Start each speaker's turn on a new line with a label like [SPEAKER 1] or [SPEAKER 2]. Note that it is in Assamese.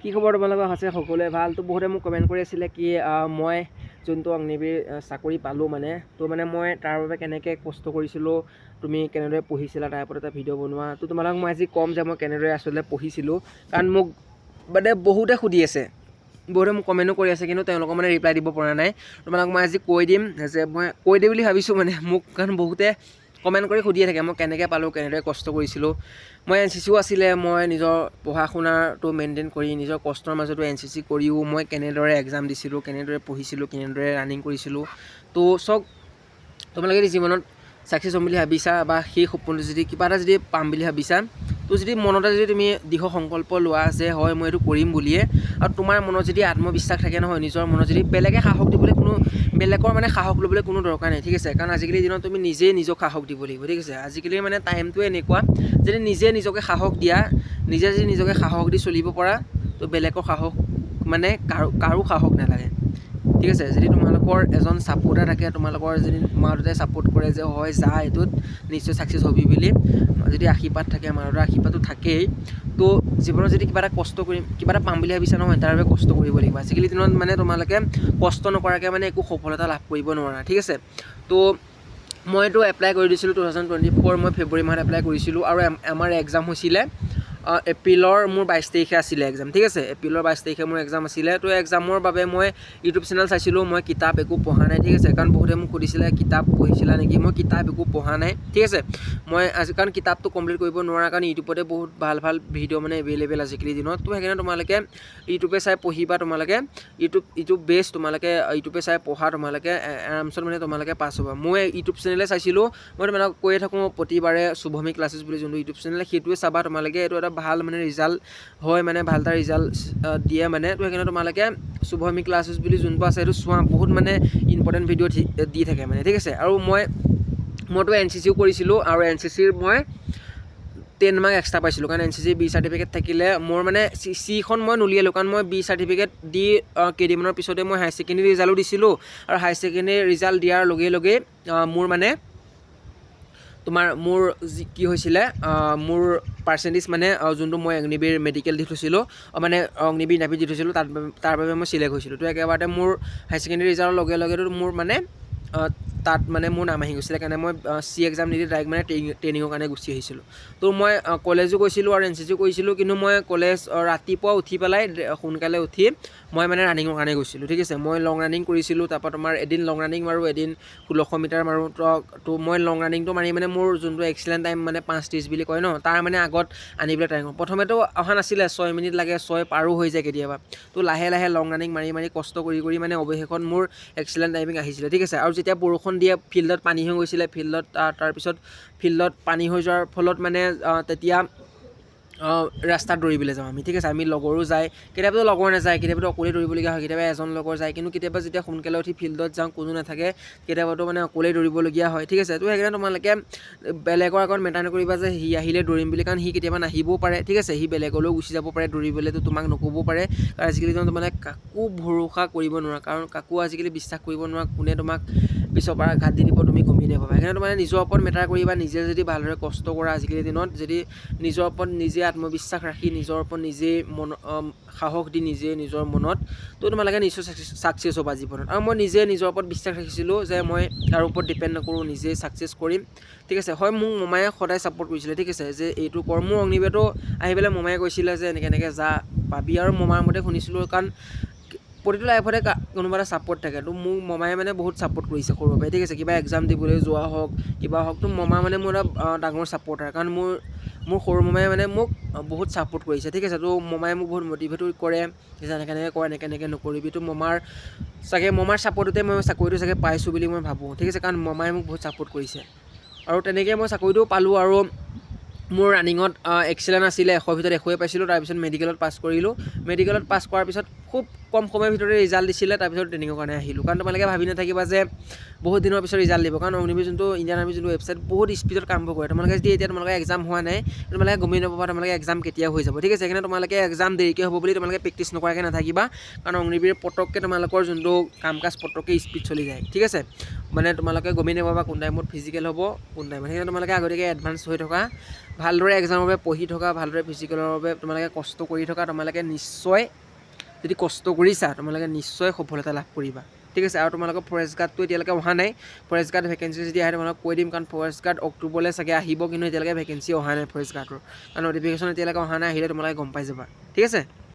[SPEAKER 1] কি খবৰ তোমালোকৰ আছে সকলোৱে ভাল তো বহুতে মোক কমেণ্ট কৰি আছিলে কি মই যোনটো অগ্নিবীৰ চাকৰি পালোঁ মানে তো মানে মই তাৰ বাবে কেনেকৈ কষ্ট কৰিছিলোঁ তুমি কেনেদৰে পঢ়িছিলা তাৰ ওপৰত এটা ভিডিঅ' বনোৱা তো তোমালোকক মই আজি ক'ম যে মই কেনেদৰে আচলতে পঢ়িছিলোঁ কাৰণ মোক মানে বহুতে সুধি আছে বহুতে মোক কমেণ্টো কৰি আছে কিন্তু তেওঁলোকক মানে ৰিপ্লাই দিব পৰা নাই তোমালোকক মই আজি কৈ দিম যে মই কৈ দিম বুলি ভাবিছোঁ মানে মোক কাৰণ বহুতে কমেণ্ট কৰি সুধিয়ে থাকে মই কেনেকৈ পালোঁ কেনেদৰে কষ্ট কৰিছিলোঁ মই NCCও আছিলে মই নিজৰ পঢ়া শুনাটো মেইনটেইন কৰি নিজৰ কষ্টৰ মাজতো NCC কৰিও মই কেনেদৰে এক্সাম দিছিলোঁ কেনেদৰে পঢ়িছিলোঁ কেনেদৰে ৰানিং কৰিছিলোঁ তো চব তোমালোকে যদি জীৱনত ছাকচেছ হ'ম বুলি ভাবিছা বা সেই সপোনটো যদি কিবা এটা যদি পাম বুলি ভাবিছা তো যদি মনতে যদি তুমি দৃঢ় সংকল্প লোৱা যে হয় মই এইটো কৰিম বুলিয়ে আৰু তোমাৰ মনত যদি আত্মবিশ্বাস থাকে নহয় নিজৰ মনত যদি বেলেগে সাহস দিবলৈ কোনো বেলেগৰ মানে সাহস ল'বলৈ কোনো দৰকাৰ নাই ঠিক আছে কাৰণ আজিকালি দিনত তুমি নিজেই নিজক সাহস দিব লাগিব ঠিক আছে আজিকালি মানে টাইমটো এনেকুৱা যদি নিজে নিজকে সাহস দিয়া নিজে যদি নিজকে সাহস দি চলিব পৰা তো বেলেগৰ সাহস মানে কাৰো সাহস নালাগে ঠিক আছে যদি তোমালোকৰ এজন ছাপোৰ্টাৰ থাকে তোমালোকৰ যদি মা দেউতাই ছাপোৰ্ট কৰে যে হয় যা এইটোত নিশ্চয় ছাকচেছ হ'বি বুলি যদি আশীৰ্বাদ থাকে মা দেউতাৰ আশীৰ্বাদটো থাকেই তো জীৱনত যদি কিবা এটা কষ্ট কৰিম কিবা এটা পাম বুলি ভাবিছা নহয় তাৰ বাবে কষ্ট কৰিব লাগিব আজিকালি দিনত মানে তোমালোকে কষ্ট নকৰাকৈ মানে একো সফলতা লাভ কৰিব নোৱাৰা ঠিক আছে তো মইতো এপ্লাই কৰি দিছিলোঁ 2024 মই ফেব্ৰুৱাৰী মাহত এপ্লাই কৰিছিলোঁ আৰু আমাৰ এক্সাম হৈছিলে এপ্ৰিলৰ মোৰ 22 তাৰিখে আছিলে এক্সাম ঠিক আছে এপ্ৰিলৰ 22 তাৰিখে মোৰ এক্সাম আছিলে তো এক্সামৰ বাবে মই ইউটিউব চেনেল চাইছিলোঁ মই কিতাপ একো পঢ়া নাই ঠিক আছে কাৰণ বহুতে মোক সুধিছিলে কিতাপ পঢ়িছিলা নেকি মই কিতাপ একো পঢ়া নাই ঠিক আছে মই আজি কাৰণ কিতাপটো কমপ্লিট কৰিব নোৱাৰা কাৰণ ইউটিউবতে বহুত ভাল ভাল ভিডিঅ' মানে এভেইলেবল আজিকালি দিনত তো সেইকাৰণে তোমালোকে ইউটিউবে চাই পঢ়িবা তোমালোকে ইউটিউব বেষ্ট তোমালোকে ইউটিউবে চাই পঢ়া তোমালোকে আৰামছত মানে তোমালোকে পাছ হ'বা মই ইউটিউব চেনেলে চাইছিলোঁ মই তোমালোকক কৈয়ে থাকোঁ প্ৰতিবাৰে শুভমী ক্লাছেছ বুলি যোনটো ইউটিউব চেনেল সেইটোৱে চাবা তোমালোকে এইটো এটা ভাল মানে ৰিজাল্ট হয় মানে ভাল এটা ৰিজাল্ট দিয়ে মানে তো সেইকাৰণে তোমালোকে শুভমী ক্লাছেছ বুলি যোনটো আছে সেইটো চোৱা বহুত মানে ইম্পৰ্টেণ্ট ভিডিঅ' দি থাকে মানে ঠিক আছে আৰু মইতো NCCও কৰিছিলোঁ আৰু NCCৰ মই 10 মাৰ্ক এক্সট্ৰা পাইছিলোঁ কাৰণ NCC B চাৰ্টিফিকেট থাকিলে মোৰ মানে চিখন মই নুলিয়ালোঁ কাৰণ মই B চাৰ্টিফিকেট দি কেইদিনমানৰ পিছতে মই হায়াৰ ছেকেণ্ডেৰী ৰিজাল্টো দিছিলোঁ আৰু হায়াৰ ছেকেণ্ডেৰী ৰিজাল্ট দিয়াৰ লগে লগে মোৰ মানে মোৰ কি হৈছিলে মোৰ পাৰ্চেণ্টেজ মানে যোনটো মই অগ্নিবীৰ মেডিকেল দি থৈছিলোঁ মানে অগ্নিবীৰ নাভি দি থৈছিলোঁ তাৰ বাবে মই চিলেক্ট হৈছিলোঁ তো একেবাৰতে মোৰ হায়াৰ ছেকেণ্ডেৰী ৰিজাল্টৰ লগে লগেতো মোৰ মানে তাত মানে মোৰ নাম আহি গৈছিলে কাৰণে মই C এক্সাম নিদি ডাইৰেক্ট মানে ট্ৰেইনিঙৰ কাৰণে গুচি আহিছিলোঁ তো মই কলেজো গৈছিলোঁ আৰু NCCও কৰিছিলোঁ কিন্তু মই কলেজ ৰাতিপুৱা উঠি পেলাই সোনকালে উঠি মই মানে ৰানিঙৰ কাৰণে গৈছিলোঁ ঠিক আছে মই লং ৰানিং কৰিছিলোঁ তাৰপৰা তোমাৰ এদিন লং ৰানিং মাৰোঁ এদিন 1600 মিটাৰ মাৰোঁ তো মই লং ৰানিংটো মাৰি মানে মোৰ যোনটো এক্সিলেণ্ট টাইম মানে 5:30 বুলি কয় ন তাৰ মানে আগত আনিবলৈ ট্ৰাই কৰোঁ প্ৰথমেতো অহা নাছিলে 6 মিনিট লাগে 6 পাৰো হৈ যায় কেতিয়াবা তো লাহে লাহে লং ৰানিং মাৰি কষ্ট কৰি মানে অৱশেষত মোৰ এক্সিলেণ্ট টাইমিং আহিছিলে ঠিক আছে আৰু যেতিয়া বৰষুণ দিয়ে ফিল্ডত পানী হৈ গৈছিলে তাৰপিছত ফিল্ডত পানী হৈ যোৱাৰ ফলত মানে তেতিয়া ৰাস্তাত দৌৰিবলৈ যাওঁ আমি ঠিক আছে আমি লগৰো যায় কেতিয়াবাতো লগৰ নাযায় কেতিয়াবাতো অকলেই দৌৰিবলগীয়া হয় কেতিয়াবা এজন লগৰ যায় কিন্তু কেতিয়াবা যেতিয়া সোনকালে উঠি ফিল্ডত যাওঁ কোনো নাথাকে কেতিয়াবাতো মানে অকলেই দৌৰিবলগীয়া হয় ঠিক আছে তো সেইকাৰণে তোমালোকে বেলেগৰ আগত মেটাৰ নকৰিবা যে সি আহিলে দৌৰিম বুলি কাৰণ সি কেতিয়াবা নাহিবও পাৰে ঠিক আছে সি বেলেগলৈও গুচি যাব পাৰে দৌৰিবলৈতো তোমাক নক'বও পাৰে কাৰণ আজিকালি তোমালোকে কাকো ভৰসা কৰিব নোৱাৰা কাৰণ কাকো আজিকালি বিশ্বাস কৰিব নোৱাৰা কোনে তোমাক পিছৰ পৰা ঘাট দি দিব তুমি গমেই নাপাবা সেইকাৰণে তোমাৰ নিজৰ ওপৰত মেটাৰ কৰিবা নিজে যদি ভালদৰে কষ্ট কৰা আজিকালি দিনত যদি নিজৰ ওপৰত নিজে আত্মবিশ্বাস ৰাখি নিজৰ ওপৰত নিজে সাহস দি নিজে নিজৰ মনত তো তোমালোকে নিশ্চয় ছাকচেছ হ'বা জীৱনত আৰু মই নিজে নিজৰ ওপৰত বিশ্বাস ৰাখিছিলোঁ যে মই কাৰো ওপৰত ডিপেণ্ড নকৰোঁ নিজে ছাকচেছ কৰিম ঠিক আছে হয় মোক মমায়ে সদায় ছাপোৰ্ট কৰিছিলে ঠিক আছে যে এইটো কৰ মোৰ অগ্নিবীৰতো আহি পেলাই মমায়ে কৈছিলে যে এনেকৈ যা পাবি আৰু মমাৰ মতে শুনিছিলোঁ কাৰণ প্ৰতিটো লাইফতে কোনোবা এটা ছাপোৰ্ট থাকে তো মোক মমায়ে মানে বহুত ছাপোৰ্ট কৰিছে সৰুৰ পৰাই ঠিক আছে কিবা এক্সাম দিবলৈ যোৱা হওক কিবা হওক তো মমা মানে মোৰ এটা ডাঙৰ ছাপোৰ্টাৰ কাৰণ মোৰ সৰু মমায়ে মানে মোক বহুত ছাপোৰ্ট কৰিছে ঠিক আছে তো মমায়ে মোক বহুত মটিভেটো কৰে যে এনেকৈ কৰ এনেকৈ নকৰিবি তো মমাৰ ছাপোৰ্টতে মই চাকৰিটো চাগে পাইছোঁ বুলি মই ভাবোঁ ঠিক আছে কাৰণ মমায়ে মোক বহুত ছাপোৰ্ট কৰিছে আৰু তেনেকৈ মই চাকৰিটোও পালোঁ আৰু মোৰ ৰানিঙত এক্সিলেণ্ট আছিলে 100 ভিতৰত 100 পাইছিলোঁ তাৰপিছত মেডিকেলত পাছ কৰিলোঁ মেডিকেলত পাছ কৰাৰ পিছত খুব কম সময়ৰ ভিতৰতে ৰিজাল্ট দিছিলে, তাৰপিছত ট্ৰেইনিঙৰ কাৰণে আহিলোঁ। কাৰণ তোমালোকে ভাবি নাথাকিবা যে বহুত দিনৰ পিছত ৰিজাল্ট দিব, কাৰণ অগ্নিবীৰ যোনটো ইণ্ডিয়ান আৰ্মি যোনটো ৱেবছাইট বহুত স্পীডত কামবোৰ কৰে। তোমালোকে যদি এতিয়া তোমালোকে এক্সাম হোৱা নাই, তোমালোকে গমেই নাপাবা তোমালোকে এক্সাম কেতিয়া হৈ যাব, ঠিক আছে। সেইকাৰণে তোমালোকে এক্সাম দেৰিকৈ হ'ব বুলি তোমালোকে প্ৰেক্টিছ নকৰাকৈ নাথাকিবা, কাৰণ অগ্নিবীৰ পটককৈ তোমালোকৰ যোনটো কাম কাজ পটককৈ স্পীড চলি যায়, ঠিক আছে। মানে তোমালোকে গমেই নাপাবা কোন টাইমত ফিজিকেল হ'ব, কোন টাইমত। সেইকাৰণে তোমালোকে আগতীয়াকৈ এডভান্স হৈ থকা, ভালদৰে এক্সামৰ বাবে পঢ়ি থকা, ভালদৰে ফিজিকেলৰ বাবে তোমালোকে কষ্ট কৰি থকা। তোমালোকে নিশ্চয় যদি কষ্ট কৰিছা, তোমালোকে নিশ্চয় সফলতা লাভ কৰিবা, ঠিক আছে। আৰু তোমালোকৰ ফৰেষ্ট গাৰ্ডটো এতিয়ালৈকে অহা নাই। ফৰেষ্ট গাৰ্ড ভেকেঞ্চি যদি আহে তোমালোকক কৈ দিম, কাৰণ ফৰেষ্ট গাৰ্ড অক্টোবৰলৈ চাগে আহিব, কিন্তু এতিয়ালৈকে ভেকেঞ্চি অহা নাই ফৰেষ্ট গাৰ্ডৰ, কাৰণ নটিফিকেশ্যন এতিয়ালৈকে অহা নাই। আহিলে তোমালোকে গম পাই যাবা, ঠিক আছে।